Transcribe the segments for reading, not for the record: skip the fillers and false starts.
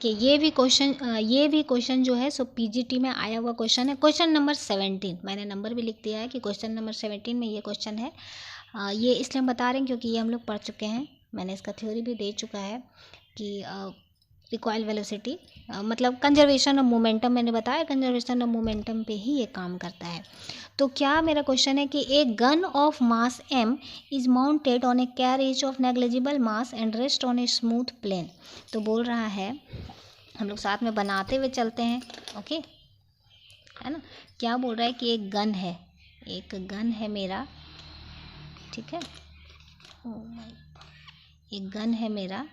देखिए ये भी क्वेश्चन जो है सो पीजीटी में आया हुआ क्वेश्चन है, क्वेश्चन नंबर 17। मैंने नंबर भी लिख दिया है कि क्वेश्चन नंबर 17 में ये क्वेश्चन है। ये इसलिए हम बता रहे हैं क्योंकि ये हम लोग पढ़ चुके हैं, मैंने इसका थ्योरी भी दे चुका है कि रिकॉइल वेलोसिटी मतलब कंजर्वेशन ऑफ मोमेंटम, मैंने बताया कंजर्वेशन ऑफ मोमेंटम पे ही ये काम करता है। तो क्या मेरा क्वेश्चन है कि a gun of mass m is mounted on a carriage of negligible mass and rest on a smooth plane. तो बोल रहा है, हम लोग साथ में बनाते हुए चलते हैं, ओके है ना। क्या बोल रहा है कि एक गन है मेरा, ठीक है, एक गन है मेरा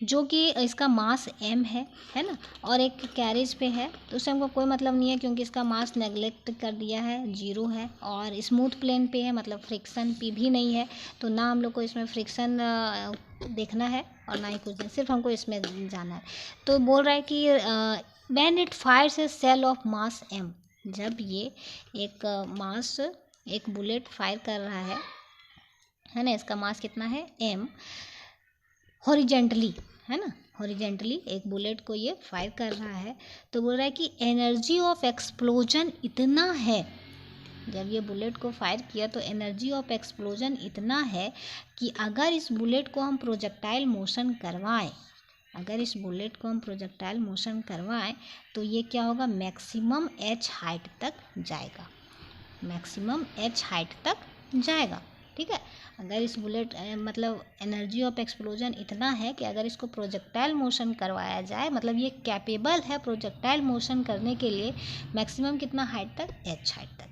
जो कि इसका मास m है ना, और एक कैरेज पे है, तो उससे हमको कोई मतलब नहीं है क्योंकि इसका मास नेगलेक्ट कर दिया है, 0 है, और स्मूथ प्लेन पे है मतलब फ्रिक्शन p भी नहीं है, तो ना हम लोग को इसमें फ्रिक्शन देखना है और ना ही कुछ, सिर्फ हमको इसमें जाना है। तो बोल रहा है कि when it fires a shell of mass m, जब ये एक बुलेट फायर कर रहा है ना, इसका मास कितना है m, हॉरिजेंटली है ना, हॉरिजेंटली एक बुलेट को ये फायर कर रहा है, तो बोल रहा है कि एनर्जी ऑफ एक्सप्लोजन इतना है, जब ये बुलेट को फायर किया तो एनर्जी ऑफ एक्सप्लोजन इतना है कि अगर इस बुलेट को हम प्रोजेक्टाइल मोशन करवाएं तो ये क्या होगा, मैक्सिमम h हाइट तक जाएगा, ठीक है। अगर इस बुलेट मतलब एनर्जी ऑफ एक्सप्लोजन इतना है कि अगर इसको प्रोजेक्टाइल मोशन करवाया जाए, मतलब ये कैपेबल है प्रोजेक्टाइल मोशन करने के लिए, मैक्सिमम कितना हाइट तक, h हाइट तक,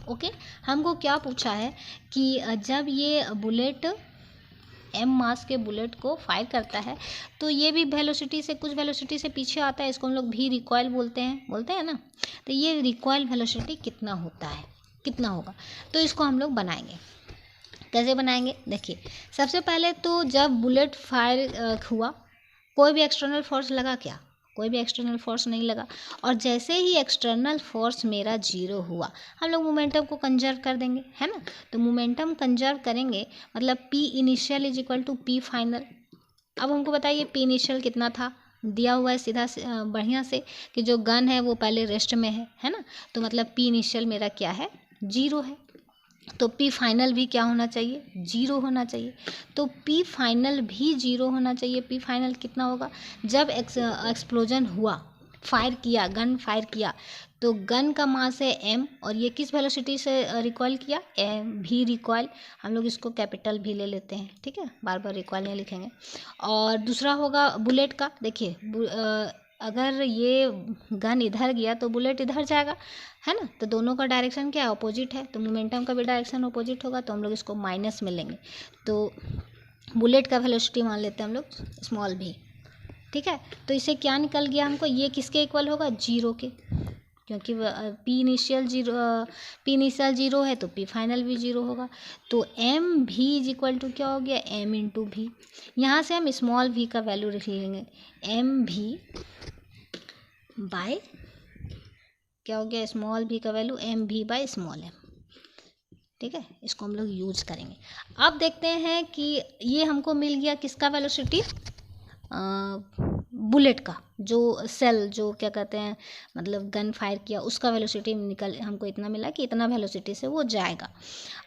ओके। हमको क्या पूछा है कि जब ये बुलेट m मास के बुलेट को फायर करता है तो ये भी कुछ वेलोसिटी से पीछे आता है, इसको हम लोग भी रिकॉइल बोलते हैं ना। तो ये रिकॉइल वेलोसिटी कितना होगा, तो इसको हम लोग बनाएंगे। कैसे बनाएंगे, देखिए सबसे पहले तो जब बुलेट फायर हुआ, कोई भी एक्सटर्नल फोर्स लगा क्या, कोई भी एक्सटर्नल फोर्स नहीं लगा, और जैसे ही एक्सटर्नल फोर्स मेरा 0 हुआ, हम लोग मोमेंटम को कंजर्व कर देंगे, है ना। तो मोमेंटम कंजर्व करेंगे मतलब P initial is equal to P final. अब हमको बताइए P इनिशियल कितना था, दिया हुआ है सीधा बढ़िया से कि जो गन है वो पहले रेस्ट में है ना, तो मतलब P इनिशियल मेरा क्या है, 0 है, तो P फाइनल भी क्या होना चाहिए, 0 होना चाहिए। तो P फाइनल भी 0 होना चाहिए। P फाइनल कितना होगा, जब एक्सप्लोजन हुआ, गन फायर किया, तो गन का मास है m, और ये किस वेलोसिटी से रिकॉइल किया, v रिकॉइल, हम लोग इसको कैपिटल भी ले लेते हैं, ठीक है, बार बार रिकॉइल नहीं लिखेंगे। और दूसरा होगा बुलेट का, देखिए अगर ये गन इधर गया तो बुलेट इधर जाएगा, है ना, तो दोनों का डायरेक्शन क्या है, अपोजिट है, तो मोमेंटम का भी डायरेक्शन अपोजिट होगा, तो हम लोग इसको माइनस में लेंगे। तो बुलेट का वेलोसिटी मान लेते हैं हम लोग स्मॉल v, ठीक है। तो इससे क्या निकल गया हमको, ये किसके इक्वल होगा, 0 के, क्योंकि P इनिशियल 0 है तो P फाइनल भी 0 होगा। तो m भी इज इक्वल टू क्या हो गया, m इंटू भी, यहाँ से हम स्मॉल v का वैल्यू रख लेंगे, m भी बाय क्या हो गया, स्मॉल v का वैल्यू m भी बाय स्मॉल m, ठीक है, इसको हम लोग यूज करेंगे। अब देखते हैं कि ये हमको मिल गया किसका वेलोसिटी, बुलेट का, जो सेल जो क्या कहते हैं मतलब गन फायर किया उसका वेलोसिटी हमको इतना मिला कि इतना वेलोसिटी से वो जाएगा।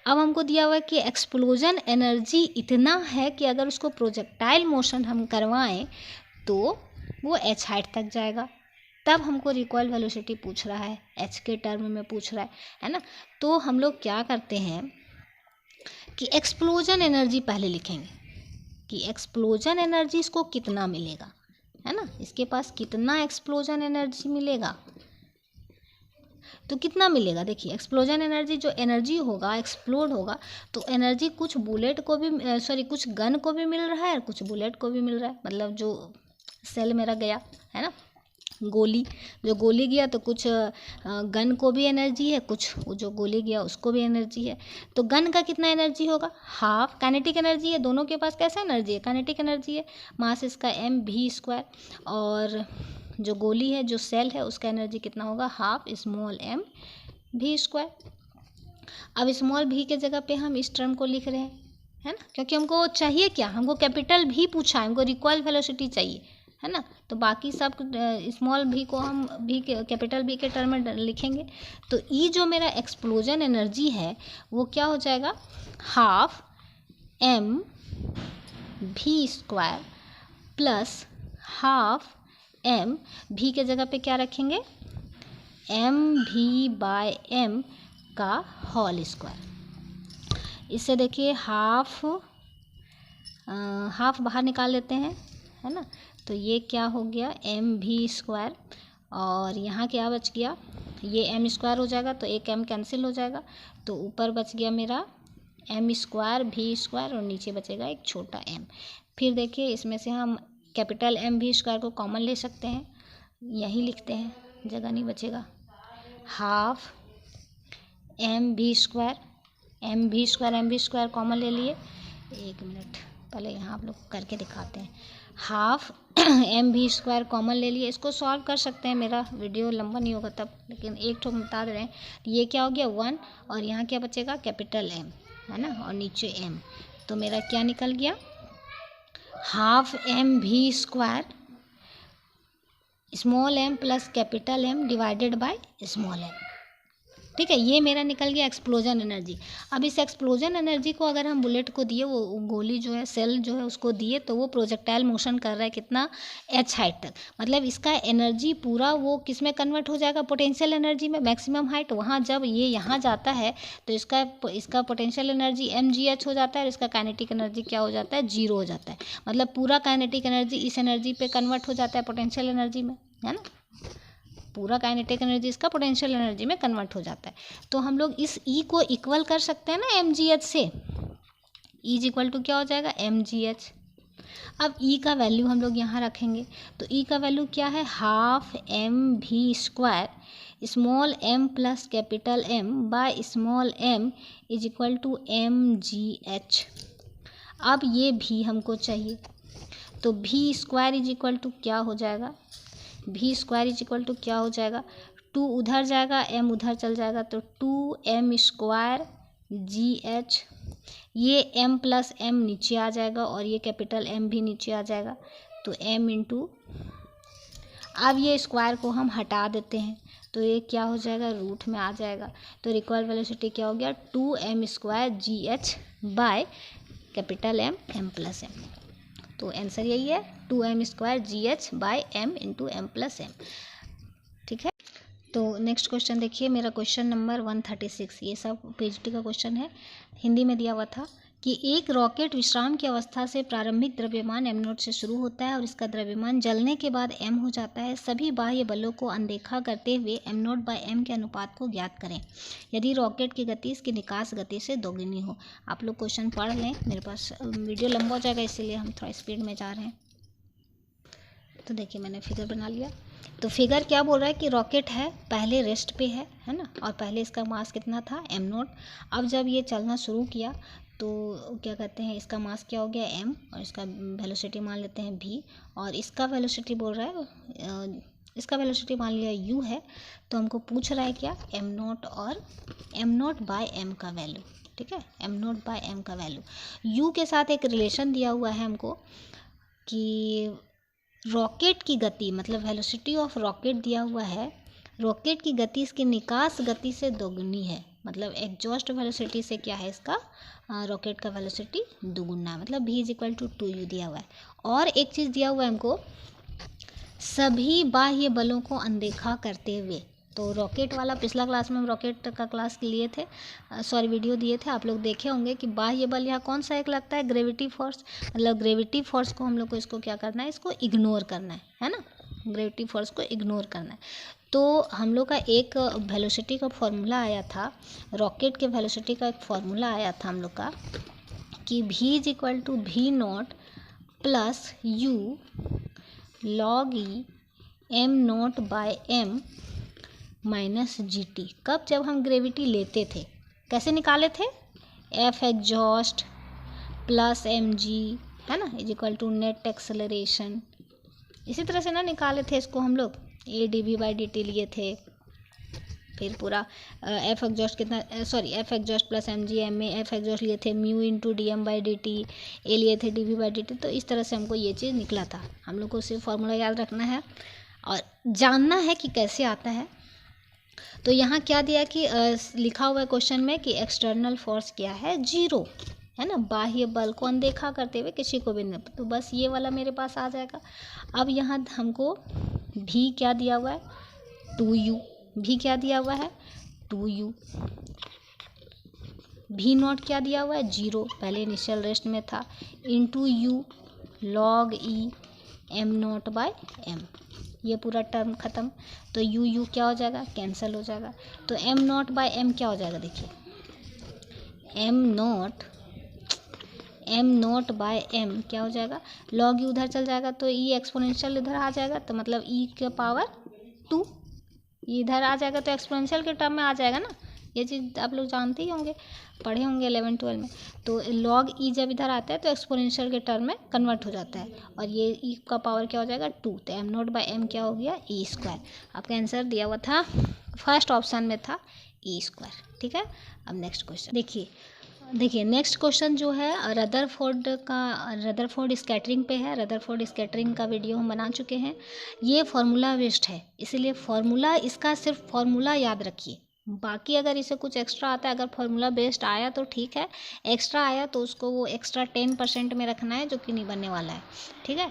अब हमको दिया हुआ है कि एक्सप्लोजन एनर्जी इतना है कि अगर उसको प्रोजेक्टाइल मोशन हम करवाएं तो वो h हाइट तक जाएगा। तब हमको रिकॉइल वेलोसिटी पूछ रहा है, h के टर्म में पूछ रहा है ना। तो हम लोग क्या करते हैं कि एक्सप्लोजन एनर्जी पहले लिखेंगे कि एक्सप्लोजन एनर्जी इसको कितना मिलेगा, है ना, इसके पास कितना एक्सप्लोजन एनर्जी मिलेगा, तो कितना मिलेगा, देखिए एक्सप्लोजन एनर्जी, जो एनर्जी होगा एक्सप्लोड होगा तो एनर्जी कुछ बुलेट को भी कुछ गन को भी मिल रहा है और कुछ बुलेट को भी मिल रहा है, मतलब जो सेल मेरा गया है ना, जो गोली गया तो कुछ गन को भी एनर्जी है, कुछ जो गोली गया उसको भी एनर्जी है। तो गन का कितना एनर्जी होगा, हाफ, काइनेटिक एनर्जी है, दोनों के पास कैसा एनर्जी है, काइनेटिक एनर्जी है, मास इसका m v स्क्वायर, और जो गोली है जो सेल है उसका एनर्जी कितना होगा, half small m v square. अब स्मॉल v के जगह पे हम इस टर्म को लिख रहे हैं, है ना, क्योंकि हमको चाहिए क्या, हमको कैपिटल भी पूछा है, हमको रिकॉइल वेलोसिटी चाहिए, है ना। तो बाकी सब स्मॉल भी को हम भी कैपिटल भी के टर्म में लिखेंगे। तो ई जो मेरा एक्सप्लोजन एनर्जी है वो क्या हो जाएगा, half M V square plus half M, भी के जगह पे क्या रखेंगे, एम भी बाय एम का होल स्क्वायर। इससे देखिए हाफ बाहर निकाल लेते हैं, है ना। तो ये क्या हो गया, एम भी स्क्वायर, और यहाँ क्या बच गया, ये एम स्क्वायर हो जाएगा तो एक एम कैंसिल हो जाएगा, तो ऊपर बच गया मेरा एम स्क्वायर भी स्क्वायर और नीचे बचेगा एक छोटा एम। फिर देखिए इसमें से हम कैपिटल एम भी स्क्वायर को कॉमन ले सकते हैं, यही लिखते हैं, जगह नहीं बचेगा। Half M V square common ले लिए। एक मिनट पहले यहाँ आप लोग करके दिखाते हैं। Half M V square common ले लिए, इसको सॉल्व कर सकते हैं, मेरा वीडियो लंबा नहीं होगा तब, लेकिन एक ठोक बता दे रहे हैं। ये क्या हो गया 1, और यहाँ क्या बचेगा, कैपिटल एम, है ना, और नीचे एम। तो मेरा क्या निकल गया, half M V square small M plus capital M divided by small M. ठीक है, ये मेरा निकल गया एक्सप्लोजन एनर्जी। अब इस एक्सप्लोजन एनर्जी को अगर हम बुलेट को दिए, वो गोली जो है, सेल जो है उसको दिए, तो वो प्रोजेक्टाइल मोशन कर रहा है कितना, h हाइट तक। मतलब इसका एनर्जी पूरा वो किस में कन्वर्ट हो जाएगा, पोटेंशियल एनर्जी में, मैक्सिमम हाइट। वहाँ जब ये यहाँ जाता है तो इसका पोटेंशियल एनर्जी mgh हो जाता है, और इसका काइनेटिक एनर्जी क्या हो जाता है, 0 हो जाता है। मतलब पूरा काइनेटिक एनर्जी इस एनर्जी पे कन्वर्ट हो जाता है, पोटेंशियल एनर्जी में, है ना। पूरा काइनेटिक एनर्जी इसका पोटेंशियल एनर्जी में कन्वर्ट हो जाता है। तो हम लोग इस ई को इक्वल कर सकते हैं ना mgh से। ई इज इक्वल टू क्या हो जाएगा, mgh। अब ई का वैल्यू हम लोग यहाँ रखेंगे, तो ई का वैल्यू क्या है, half M V square small M plus capital M by small M is equal to mgh। अब ये भी हमको चाहिए, तो भी स्क्वायर इज इक्वल टू क्या हो जाएगा, भी स्क्वायर इज इक्वल टू क्या हो जाएगा, 2 उधर जाएगा, m उधर चल जाएगा, तो 2m स्क्वायर gh। ये m प्लस m नीचे आ जाएगा, और ये कैपिटल M भी नीचे आ जाएगा, तो m इंटू, अब ये स्क्वायर को हम हटा देते हैं, तो ये क्या हो जाएगा, रूट में आ जाएगा। तो रिकॉइल वेलोसिटी क्या हो गया, 2m square gh by capital M plus M। तो आंसर यही है, 2m square gh by m into m plus m। ठीक है, तो नेक्स्ट क्वेश्चन देखिए, मेरा क्वेश्चन नंबर 136, ये सब PhD का क्वेश्चन है, हिंदी में दिया हुआ था कि एक रॉकेट विश्राम की अवस्था से प्रारंभिक द्रव्यमान m0 से शुरू होता है और इसका द्रव्यमान जलने के बाद m हो जाता है। सभी बाह्य बलों को अनदेखा करते हुए m0 बाय m के अनुपात को ज्ञात करें यदि रॉकेट की गति इसकी निकास गति से दोगुनी हो। आप लोग क्वेश्चन पढ़ लें, मेरे पास वीडियो लंबा हो जाएगा इसीलिए हम थोड़ा स्पीड में जा रहे हैं। तो देखिए मैंने फिगर बना लिया। तो फिगर क्या बोल रहा है कि रॉकेट है, पहले रेस्ट पे है ना, और पहले इसका मास कितना था, m0। अब जब ये चलना शुरू किया तो क्या कहते हैं, इसका मास क्या हो गया m, और इसका वेलोसिटी मान लेते हैं v, और इसका वेलोसिटी बोल रहा है, इसका वेलोसिटी मान लिया u है। तो हमको पूछ रहा है क्या, m0 और m0 बाय m का वैल्यू। ठीक है, m0 बाय m का वैल्यू, u के साथ एक रिलेशन दिया हुआ है हमको कि रॉकेट की गति, मतलब वेलोसिटी ऑफ रॉकेट दिया हुआ है, रॉकेट की गति इसकी निकास गति से दोगुनी है। मतलब एग्जॉस्ट वेलोसिटी से क्या है, इसका रॉकेट का वेलोसिटी दोगुना है, मतलब v is equal to 2u दिया हुआ है। और एक चीज़ दिया हुआ है हमको, सभी बाह्य बलों को अनदेखा करते हुए। तो रॉकेट वाला पिछला क्लास में हम रॉकेट का क्लास लिए थे, वीडियो दिए थे, आप लोग देखे होंगे कि बाह्य बल यहाँ कौन सा एक लगता है, ग्रेविटी फोर्स। मतलब ग्रेविटी फोर्स को हम लोग को इसको क्या करना है, इसको इग्नोर करना है ना, ग्रेविटी फोर्स को इग्नोर करना है। तो हम लोग का एक वेलोसिटी का फॉर्मूला आया था, रॉकेट के वेलोसिटी का एक फॉर्मूला आया था हम लोग का कि v is equal to v0 plus u log e m0 by m minus gt। कब, जब हम ग्रेविटी लेते थे, कैसे निकाले थे, f एग्जॉस्ट प्लस mg, है ना, is equal to net acceleration. इसी तरह से ना निकाले थे इसको हम लोग, a dv बाई dt लिए थे, फिर पूरा एफ एग्जॉस्ट कितना, sorry F exhaust plus M G M A, F exhaust लिए थे mu into D M by D T, A लिए थे D V by D T. तो इस तरह से हमको ये चीज़ निकला था। हम लोग को सिर्फ फार्मूला याद रखना है और जानना है कि कैसे आता है। तो यहाँ क्या दिया कि लिखा हुआ है क्वेश्चन में कि एक्सटर्नल फोर्स क्या है, 0 है ना, बाह्य बल को अनदेखा करते हुए किसी को भी नहीं, तो बस ये वाला मेरे पास आ जाएगा। अब यहाँ हमको भी क्या दिया हुआ है, 2u, भी क्या दिया हुआ है 2u, भी नॉट क्या दिया हुआ है 0, पहले इनिशियल रेस्ट में था, into U log E M naught by M, ये पूरा टर्म ख़त्म। तो यू यू क्या हो जाएगा, कैंसिल हो जाएगा। तो एम नॉट बाय एम क्या हो जाएगा, देखिए एम नॉट बाय एम क्या हो जाएगा, लॉग ई उधर चल जाएगा तो ई एक्सपोनेंशियल इधर आ जाएगा, तो मतलब ई के पावर 2 इधर आ जाएगा, तो एक्सपोनेंशियल के टर्म में आ जाएगा ना। ये चीज़ आप लोग जानते ही होंगे, पढ़े होंगे 11-12 में। तो लॉग ई जब इधर आता है तो एक्सपोनेंशियल के टर्म में कन्वर्ट हो जाता है, और ये ई का पावर क्या हो जाएगा 2, तो एम नॉट बाय एम क्या हो गया ई स्क्वायर। आपका आंसर दिया हुआ था फर्स्ट ऑप्शन में था ई स्क्वायर, ठीक है। अब नेक्स्ट क्वेश्चन देखिए नेक्स्ट क्वेश्चन जो है रदरफोर्ड स्कैटरिंग पे है। रदरफोर्ड स्कैटरिंग का वीडियो हम बना चुके हैं। ये फार्मूला बेस्ड है, इसलिए फार्मूला इसका सिर्फ फार्मूला याद रखिए। बाकी अगर इसे कुछ एक्स्ट्रा आता है, अगर फार्मूला बेस्ड आया तो ठीक है, एक्स्ट्रा आया तो उसको वो एक्स्ट्रा 10% में रखना है, जो कि नहीं बनने वाला है, ठीक है।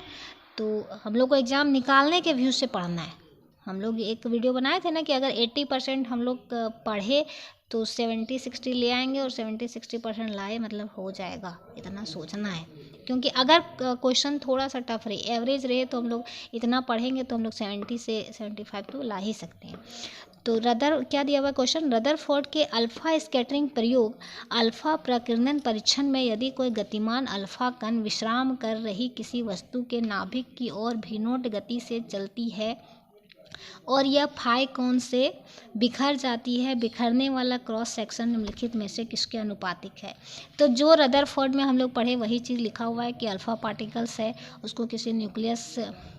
तो हम लोग को एग्ज़ाम निकालने के व्यू से पढ़ना है। हम लोग एक वीडियो बनाए थे ना कि अगर 80% हम लोग पढ़े तो 70-60 ले आएंगे, और 70-60% लाए मतलब हो जाएगा, इतना सोचना है। क्योंकि अगर क्वेश्चन थोड़ा सा टफ रहे, एवरेज रहे, तो हम लोग इतना पढ़ेंगे तो हम लोग 70 से 75 तो ला ही सकते हैं। तो क्या दिया हुआ क्वेश्चन, रदरफोर्ड के अल्फा स्कैटरिंग प्रयोग अल्फा प्रकीर्णन परीक्षण में यदि कोई गतिमान अल्फा कण विश्राम कर रही किसी वस्तु के नाभिक की ओर भिन्नोट गति से चलती है और यह फाई कोण से बिखर जाती है, बिखरने वाला क्रॉस सेक्शन निम्नलिखित में से किसके अनुपातिक है। तो जो रदरफोर्ड में हम लोग पढ़े वही चीज़ लिखा हुआ है कि अल्फा पार्टिकल्स है, उसको किसी न्यूक्लियस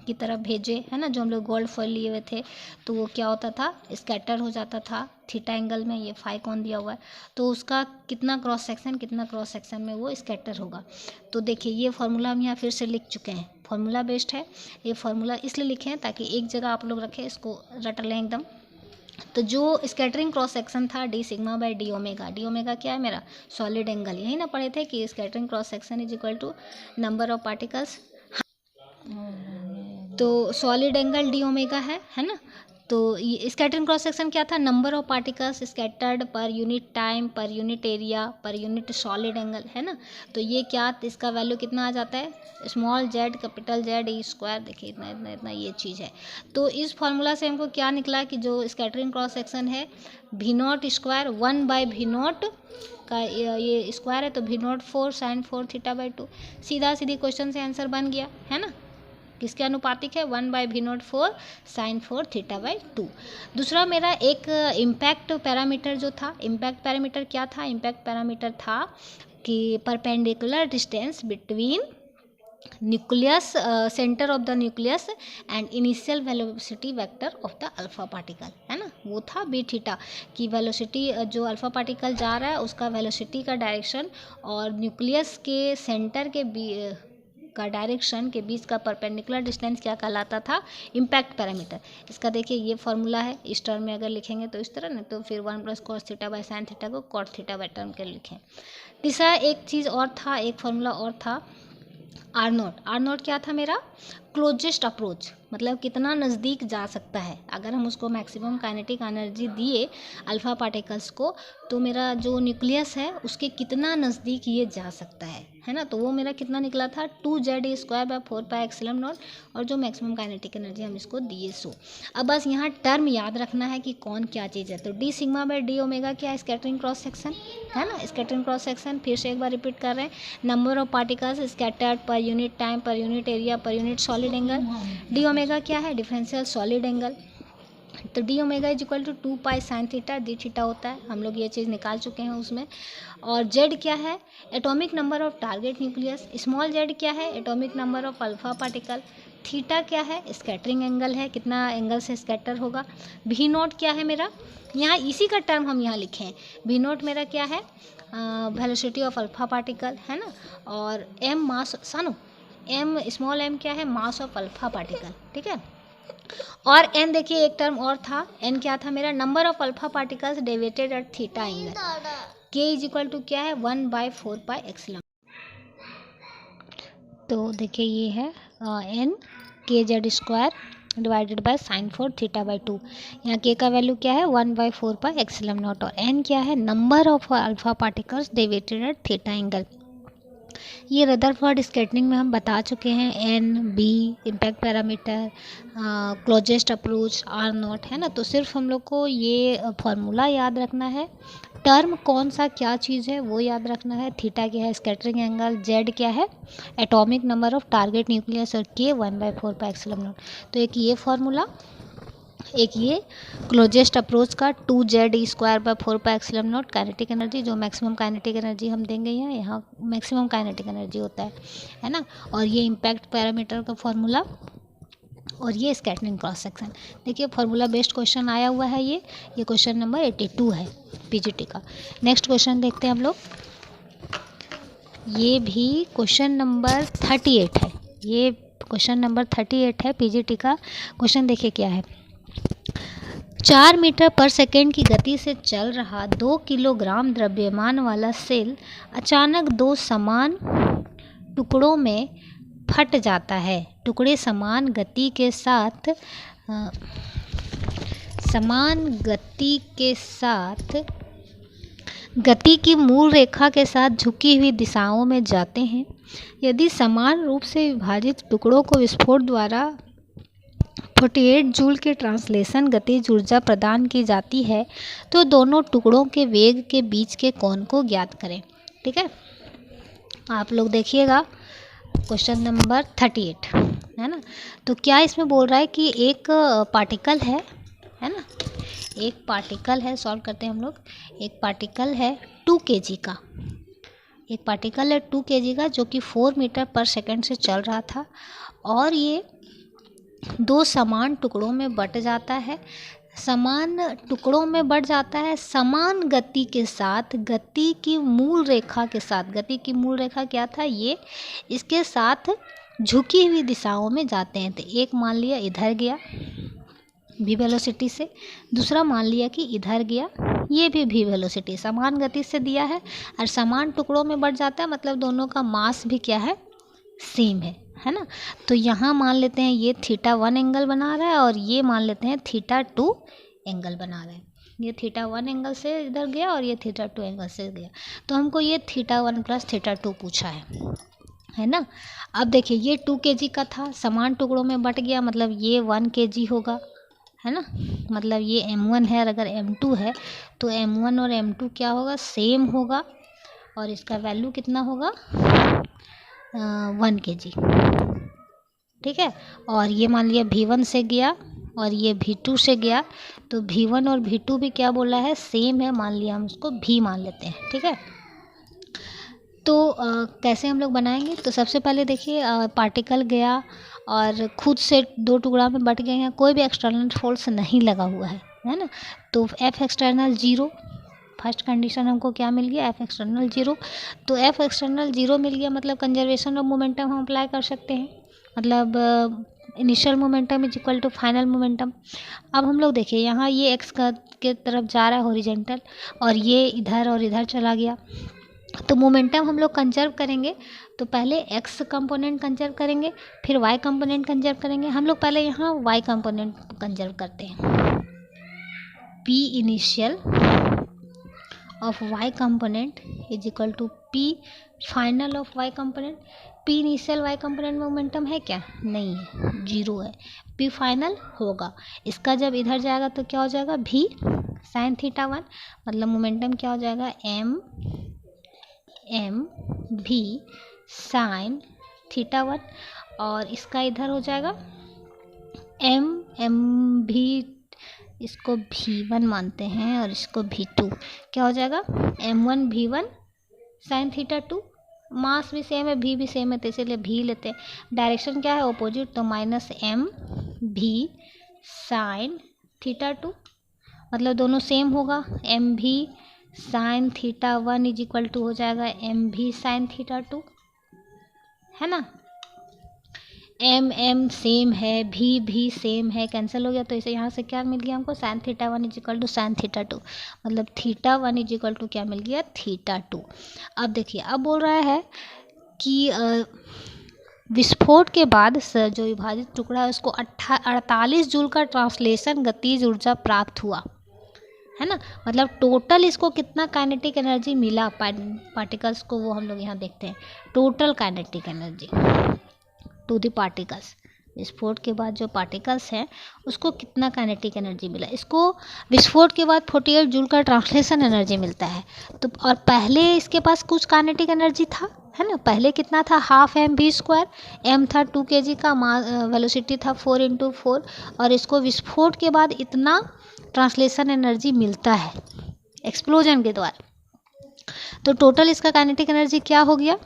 की तरफ भेजे, है ना, जो हम लोग गोल्ड फॉइल लिए हुए थे, तो वो क्या होता था, स्कैटर हो जाता था थीटा एंगल में। ये फाई कोण दिया हुआ है, तो उसका कितना क्रॉस सेक्शन में वो स्कैटर होगा। तो देखिए ये फार्मूला हम यहाँ फिर से लिख चुके हैं, फार्मूला बेस्ड है। ये फार्मूला इसलिए लिखे हैं ताकि एक जगह आप लोग रखें, इसको रट लें एकदम। तो जो स्कैटरिंग क्रॉस सेक्शन था D sigma by D omega, D omega क्या है मेरा सॉलिड एंगल, यही ना पढ़े थे कि scattering cross section is equal to number of particles. तो सॉलिड एंगल डी ओमेगा है ना। तो ये स्कैटरिंग क्रॉस सेक्शन क्या था, number of particles scattered per unit time per unit area per unit solid angle, है ना। तो ये क्या, इसका वैल्यू कितना आ जाता है, small Z capital Z E square, देखिए इतना इतना इतना ये चीज़ है। तो इस फार्मूला से हमको क्या निकला कि जो स्कैटरिंग क्रॉस सेक्शन है भी नॉट स्क्वायर 1 बाई भी नॉट का ये स्क्वायर है, तो भी नॉट 4 sin 4 थीटा बाई 2, सीधा सीधी क्वेश्चन से आंसर बन गया, है ना। किसके अनुपातिक है, 1 बाई भी नॉट 4 sin 4 थीटा बाई 2। दूसरा मेरा एक इम्पैक्ट पैरामीटर जो था, इम्पैक्ट पैरामीटर क्या था, इम्पैक्ट पैरामीटर था कि perpendicular distance between nucleus centre of the nucleus and initial velocity vector of the alpha particle, है ना, वो था बी थीटा, कि वेलोसिटी जो अल्फा पार्टिकल जा रहा है उसका वेलोसिटी का डायरेक्शन और न्यूक्लियस के सेंटर के का डायरेक्शन के बीच का परपेंडिकुलर डिस्टेंस क्या कहलाता था, इम्पैक्ट पैरामीटर। इसका देखिए ये फॉर्मूला है, इस टर्म में अगर लिखेंगे तो इस तरह ना, तो फिर 1 + cos theta by sine theta को कॉट थीटा बाई टर्म के लिखें। तीसरा एक चीज़ और था, एक फार्मूला और था आर नोट क्या था मेरा, क्लोजेस्ट अप्रोच, मतलब कितना नज़दीक जा सकता है। अगर हम उसको मैक्सिमम काइनेटिक एनर्जी दिए अल्फा पार्टिकल्स को, तो मेरा जो न्यूक्लियस है उसके कितना नज़दीक ये जा सकता है ना। तो वो मेरा कितना निकला था 2z² बाई 4πε0, और जो मैक्सिमम काइनेटिक एनर्जी हम इसको दिए सो। अब बस यहाँ टर्म याद रखना है कि कौन क्या चीज़ है। तो D sigma by D omega क्या है, स्कैटरिंग क्रॉस सेक्शन, है ना, स्कैटरिंग क्रॉस सेक्शन। फिर से एक बार रिपीट कर रहे हैं, number of particles scattered per unit time per unit area per unit solid angle. D omega क्या है, डिफरेंशियल सॉलिड एंगल। तो D omega is equal to 2 pi sine theta, D theta होता है, हम लोग ये चीज़ निकाल चुके हैं उसमें। और जेड क्या है, atomic number of target nucleus, small Z क्या है, atomic number of alpha particle, theta क्या है, स्कैटरिंग एंगल है, कितना एंगल से स्कैटर होगा, भी नोट क्या है मेरा, यहाँ इसी का टर्म हम यहाँ लिखे हैं, भी नोट मेरा क्या है, वेलोसिटी ऑफ अल्फा पार्टिकल है ना, और एम मास सानो, एम स्मॉल एम क्या है, मास ऑफ अल्फा पार्टिकल, ठीक है। और एन देखिए एक टर्म और था, एन क्या था मेरा, number of alpha particles deviated at theta angle, K is equal to क्या है 1/4 पाई एप्सिलॉन। तो देखिए ये है N K Z square divided by sine 4 theta by 2, यहाँ के का वैल्यू क्या है 1/4 पाई एप्सिलॉन नॉट, और एन क्या है number of alpha particles deviated at theta angle. ये रदरफोर्ड स्कैटरिंग में हम बता चुके हैं, N B impact parameter, closest approach, R naught, है ना। तो सिर्फ हम लोग को ये फार्मूला याद रखना है, टर्म कौन सा क्या चीज़ है वो याद रखना है, थीटा क्या है स्कैटरिंग एंगल, जेड क्या है atomic number of target nucleus, और के 1/4 पाई एप्सिलॉन नॉट। तो एक ये फार्मूला, एक ये क्लोजेस्ट अप्रोच का 2z²/4 pi epsilon not kinetic energy, जो मैक्सिमम काइनेटिक एनर्जी हम देंगे यहाँ मैक्सिमम काइनेटिक एनर्जी होता है ना। और ये इम्पैक्ट पैरामीटर का फॉर्मूला, और ये स्कैटरिंग क्रॉस सेक्शन। देखिए फार्मूला बेस्ड क्वेश्चन आया हुआ है, ये क्वेश्चन नंबर 82 है पीजीटी का। नेक्स्ट क्वेश्चन देखते हैं हम लोग, ये भी क्वेश्चन नंबर 38 है, ये क्वेश्चन नंबर 38 है पीजीटी का। क्वेश्चन देखिए क्या है, 4 मीटर पर सेकेंड की गति से चल रहा 2 किलोग्राम द्रव्यमान वाला सेल अचानक 2 समान टुकड़ों में फट जाता है। टुकड़े समान गति के साथ गति की मूल रेखा के साथ झुकी हुई दिशाओं में जाते हैं। यदि समान रूप से विभाजित टुकड़ों को विस्फोट द्वारा 48 जूल की ट्रांसलेशन गतिज ऊर्जा प्रदान की जाती है, तो दोनों टुकड़ों के वेग के बीच के कोण को ज्ञात करें। ठीक है, आप लोग देखिएगा क्वेश्चन नंबर 38 है ना। तो क्या इसमें बोल रहा है कि एक पार्टिकल है ना, एक पार्टिकल है, सॉल्व करते हैं हम लोग। एक पार्टिकल है 2 kg का, एक पार्टिकल है 2 kg का जो कि 4 मीटर पर सेकेंड से चल रहा था, और ये 2 समान टुकड़ों में बट जाता है। समान टुकड़ों में बट जाता है समान गति के साथ, गति की मूल रेखा के साथ। गति की मूल रेखा क्या था, ये इसके साथ झुकी हुई दिशाओं में जाते हैं। तो एक मान लिया इधर गया भी वेलोसिटी से, दूसरा मान लिया कि इधर गया, ये भी वेलोसिटी समान गति से दिया है, और समान टुकड़ों में बट जाता है, मतलब दोनों का मास भी क्या है, सेम है ना। तो यहाँ मान लेते हैं ये θ1 एंगल बना रहा है, और ये मान लेते हैं θ2 एंगल बना रहा है। ये θ1 एंगल से इधर गया और ये θ2 एंगल से गया, तो हमको ये θ1 + θ2 पूछा है ना। अब देखिए ये 2 kg का था, समान टुकड़ों में बट गया, मतलब ये 1 kg होगा, है ना। मतलब ये m1 है, अगर m2 है तो m1 और m2 क्या होगा, सेम होगा, और इसका वैल्यू कितना होगा 1 kg। ठीक है, और ये मान लिया V1 से गया और ये V2 से गया, तो V1 और V2 भी क्या बोला है, सेम है, मान लिया हम उसको V मान लेते हैं। ठीक है, तो कैसे हम लोग बनाएंगे, तो सबसे पहले देखिए पार्टिकल गया और खुद से 2 टुकड़ा में बट गए हैं, कोई भी एक्सटर्नल फोर्स नहीं लगा हुआ है ना। तो F एक्सटर्नल 0, फर्स्ट कंडीशन हमको क्या मिल गया, F एक्सटर्नल 0। तो F एक्सटर्नल 0 मिल गया, मतलब कंजर्वेशन ऑफ मोमेंटम हम अप्लाई कर सकते हैं, मतलब initial momentum is equal to final momentum. अब हम लोग देखिए यहाँ ये x के तरफ जा रहा है हॉरिजेंटल, और ये इधर और इधर चला गया, तो मोमेंटम हम लोग कंजर्व करेंगे। तो पहले x कंपोनेंट कंजर्व करेंगे, फिर y कंपोनेंट कंजर्व करेंगे। हम लोग पहले यहाँ y कंपोनेंट कंजर्व करते हैं। p initial of y component is equal to p final of y component. p initial y component momentum है क्या, नहीं है, 0 है। p फाइनल होगा, इसका जब इधर जाएगा तो क्या हो जाएगा, v sin θ1, मतलब मोमेंटम क्या हो जाएगा, m v sin θ1, और इसका इधर हो जाएगा m v इसको V1 मानते हैं और इसको V2, क्या हो जाएगा M1 V1 साइन थीटा 2। मास भी सेम है, भी सेम है, तो इसीलिए भी लेते हैं। डायरेक्शन क्या है ऑपोजिट, तो minus M V sine theta 2, मतलब दोनों सेम होगा। M V sine theta 1 is equal to हो जाएगा M V साइन थीटा 2, है ना। M सेम है, भी सेम है, कैंसिल हो गया, तो इसे यहाँ से क्या मिल गया हमको, sine theta 1 is equal to sine theta 2, मतलब थीटा 1 इज इक्वल टू क्या मिल गया, थीटा 2। अब देखिए, अब बोल रहा है कि विस्फोट के बाद जो विभाजित टुकड़ा है उसको 48 जूल का ट्रांसलेशन गतिज ऊर्जा प्राप्त हुआ, है ना। मतलब टोटल इसको कितना काइनेटिक एनर्जी मिला पार्टिकल्स को, वो हम लोग यहाँ देखते हैं। Total kinetic energy to the particles, विस्फोट के बाद जो पार्टिकल्स हैं उसको कितना काइनेटिक एनर्जी मिला। इसको विस्फोट के बाद 48 जूल का ट्रांसलेशन एनर्जी मिलता है। तो और पहले इसके पास कुछ काइनेटिक एनर्जी था, है ना। पहले कितना था, हाफ mv², m था 2 kg का, वेलोसिटी था 4×4, और इसको विस्फोट के बाद इतना ट्रांसलेशन एनर्जी मिलता है एक्सप्लोजन के द्वारा। तो टोटल इसका काइनेटिक एनर्जी क्या हो गया,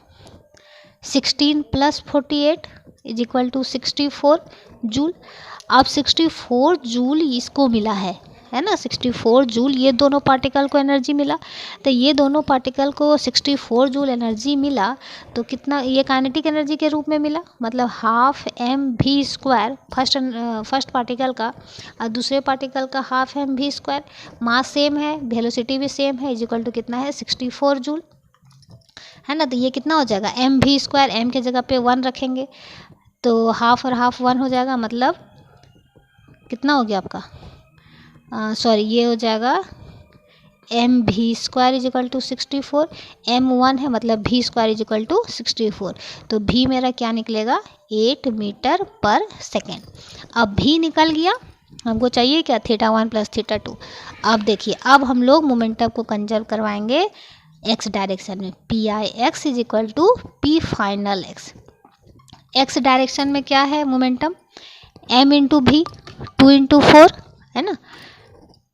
16 + 48 इज इक्वल टू 64 जूल। अब 64 जूल इसको मिला है ना, 64 जूल ये दोनों पार्टिकल को एनर्जी मिला। तो ये दोनों पार्टिकल को 64 जूल एनर्जी मिला, तो कितना ये काइनेटिक एनर्जी के रूप में मिला, मतलब हाफ mv², फर्स्ट पार्टिकल का और दूसरे पार्टिकल का हाफ mv², मास सेम है, वेलोसिटी भी सेम है, इज इक्वल टू कितना है 64 जूल, है ना। तो ये कितना हो जाएगा mv², m के जगह पे 1 रखेंगे तो हाफ और हाफ 1 हो जाएगा, मतलब कितना हो गया आपका, सॉरी ये हो जाएगा mv² is equal to 64, m1 है मतलब v² इज इक्वल टू 64, तो v मेरा क्या निकलेगा 8 मीटर पर सेकेंड। अब v निकल गया, हमको चाहिए क्या थीटा 1 + थीटा 2। अब देखिए, अब हम लोग मोमेंटम को कंजर्व करवाएंगे x डायरेक्शन में, pix is equal to p final x। x direction में क्या है मोमेंटम, m इंटू भी 2×4, है ना,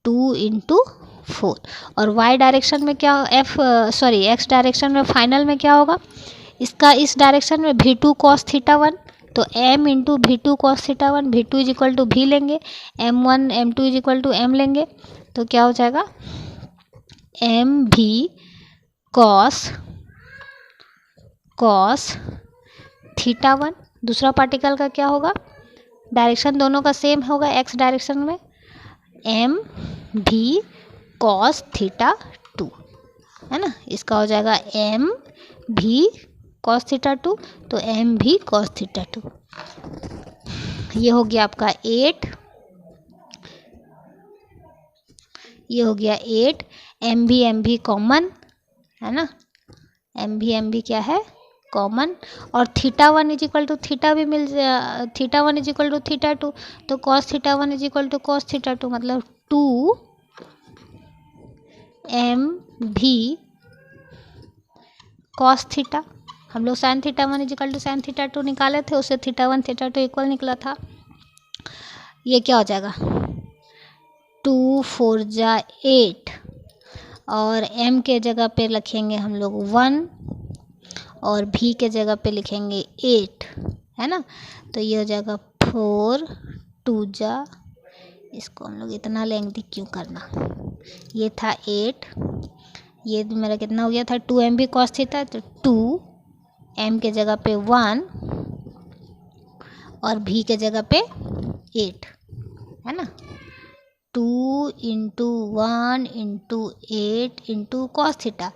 2×4। और y डायरेक्शन में क्या, x डायरेक्शन में फाइनल में क्या होगा, इसका इस डायरेक्शन में v2 cos थीटा 1, तो m into v2 cos theta 1, v2 is equal to v लेंगे, m1 m2 is equal to m लेंगे, तो क्या हो जाएगा mv cos थीटा 1। दूसरा पार्टिकल का क्या होगा, डायरेक्शन दोनों का सेम होगा x डायरेक्शन में, m v cos थीटा 2, है ना। इसका हो जाएगा m v cos थीटा 2, तो m v cos थीटा 2। ये हो गया आपका 8, ये हो गया 8, m v कॉमन, है ना, m v क्या है कॉमन, और theta 1 is equal to theta भी मिल जाए, theta 1 is equal to theta 2, तो cos theta 1 is equal to cos theta 2, मतलब 2 m v cos थीटा। हम लोग sine theta 1 is equal to sine theta 2 निकाले थे, उससे थीटा 1 थीटा 2 इक्वल निकला था। ये क्या हो जाएगा 2 4 जा 8, और m के जगह पे लिखेंगे हम लोग 1, और v के जगह पे लिखेंगे 8, है ना। तो ये हो जाएगा 4 2 जा, इसको हम लोग इतना लेंथी क्यों करना, ये था 8, ये मेरा कितना हो गया था 2mv cos थीटा, तो 2 m के जगह पे 1 और v के जगह पे 8, है ना। 2 × 1 × 8 × cos थीटा,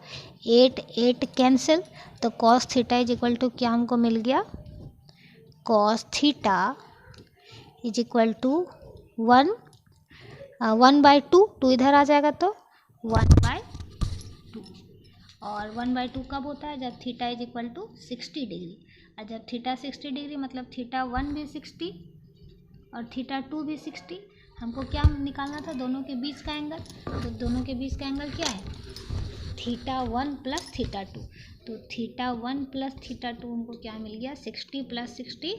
8 8 कैंसिल, तो cos theta is equal to क्या हमको मिल गया, cos theta is equal to 1/2, 2 इधर आ जाएगा तो 1/2, और 1/2 कब होता है, जब theta is equal to 60 degree, और जब थीटा 60 डिग्री मतलब थीटा 1 भी 60 और थीटा 2 भी 60। हमको क्या निकालना था, दोनों के बीच का एंगल, तो दोनों के बीच का एंगल क्या है थीटा 1 + थीटा 2, तो थीटा 1 + थीटा 2 हमको क्या मिल गया 60 + 60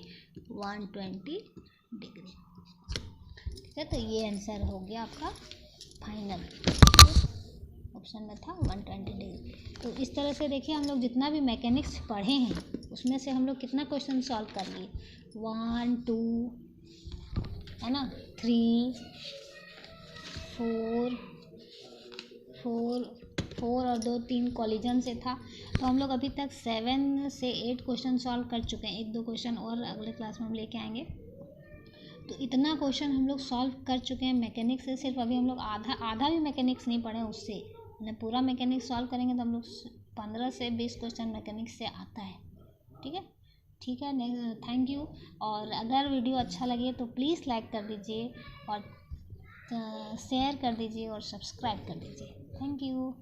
120 डिग्री, ठीक है। तो ये आंसर हो गया आपका फाइनल, ऑप्शन में था 120 डिग्री। तो इस तरह से देखिए हम लोग जितना भी मैकेनिक्स पढ़े हैं उसमें से हम लोग कितना क्वेश्चन सॉल्व कर लिए, 1 2 है ना, 3 4 4 और 2 3 कॉलिजन से था। तो हम लोग अभी तक 7 से 8 क्वेश्चन सॉल्व कर चुके हैं। 1-2 क्वेश्चन और अगले क्लास में हम लेके आएंगे। तो इतना क्वेश्चन हम लोग सॉल्व कर चुके हैं मैकेनिक्स से। सिर्फ अभी हम लोग आधा भी मैकेनिक्स नहीं पढ़े उससे, मतलब पूरा मैकेनिक्स सॉल्व करेंगे तो हम लोग 15 से 20 क्वेश्चन मैकेनिक्स से आता है। ठीक है, ठीक है, थैंक यू। और अगर वीडियो अच्छा लगे तो प्लीज़ लाइक कर दीजिए और शेयर कर दीजिए और सब्सक्राइब कर दीजिए। Thank you.